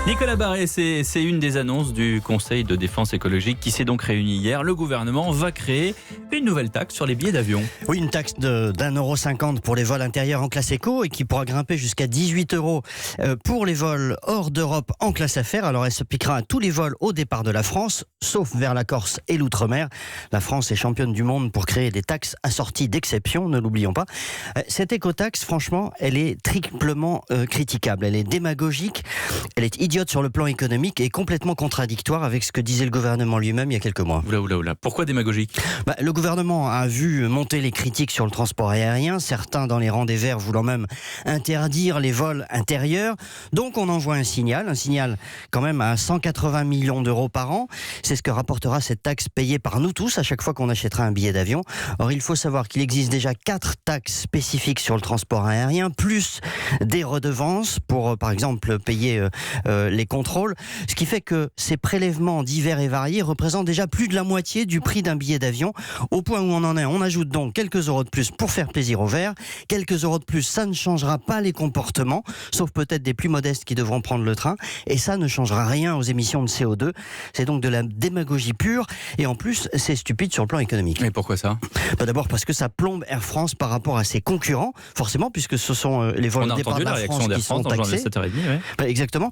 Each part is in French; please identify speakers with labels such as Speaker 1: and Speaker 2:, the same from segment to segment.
Speaker 1: Nicolas Barré, c'est une des annonces du Conseil de défense écologique qui s'est donc réuni hier. Le gouvernement va créer une nouvelle taxe sur les billets d'avion.
Speaker 2: Oui, une taxe d'1,50 € pour les vols intérieurs en classe éco et qui pourra grimper jusqu'à 18 € pour les vols hors d'Europe en classe affaires. Alors elle s'appliquera à tous les vols au départ de la France, sauf vers la Corse et l'outre-mer. La France est championne du monde pour créer des taxes assorties d'exceptions, ne l'oublions pas. Cette écotaxe, franchement, elle est triplement critiquable. Elle est démagogique, elle est idiote sur le plan économique et complètement contradictoire avec ce que disait le gouvernement lui-même il y a quelques mois.
Speaker 1: Oula. Pourquoi démagogique ?
Speaker 2: Le gouvernement a vu monter les critiques sur le transport aérien, certains dans les rangs des Verts voulant même interdire les vols intérieurs. Donc on envoie un signal quand même à 180 millions d'euros par an. C'est ce que rapportera cette taxe payée par nous tous à chaque fois qu'on achètera un billet d'avion. Or il faut savoir qu'il existe déjà 4 taxes spécifiques sur le transport aérien, plus des redevances pour par exemple payer les contrôles, ce qui fait que ces prélèvements divers et variés représentent déjà plus de la moitié du prix d'un billet d'avion. Au point où on en est, on ajoute donc quelques euros de plus pour faire plaisir aux Verts. Quelques euros de plus, ça ne changera pas les comportements, sauf peut-être des plus modestes qui devront prendre le train, et ça ne changera rien aux émissions de CO2. C'est donc de la démagogie pure, et en plus, c'est stupide sur le plan économique.
Speaker 1: Et pourquoi ça ?
Speaker 2: D'abord parce que ça plombe Air France par rapport à ses concurrents, forcément, puisque ce sont les vols au départ de la France qui sont taxés. Exactement.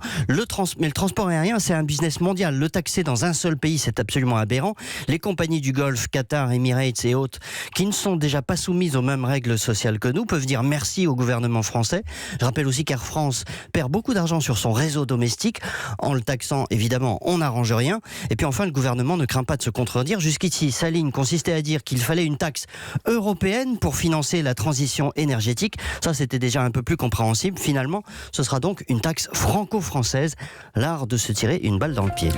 Speaker 2: Mais le transport aérien, c'est un business mondial. Le taxer dans un seul pays, c'est absolument aberrant. Les compagnies du Golfe, Qatar, Emirates et autres, qui ne sont déjà pas soumises aux mêmes règles sociales que nous, peuvent dire merci au gouvernement français. Je rappelle aussi qu'Air France perd beaucoup d'argent sur son réseau domestique. En le taxant, évidemment, on n'arrange rien. Et puis enfin, le gouvernement ne craint pas de se contredire. Jusqu'ici, sa ligne consistait à dire qu'il fallait une taxe européenne pour financer la transition énergétique. Ça, c'était déjà un peu plus compréhensible. Finalement, ce sera donc une taxe franco-française. L'art de se tirer une balle dans le pied.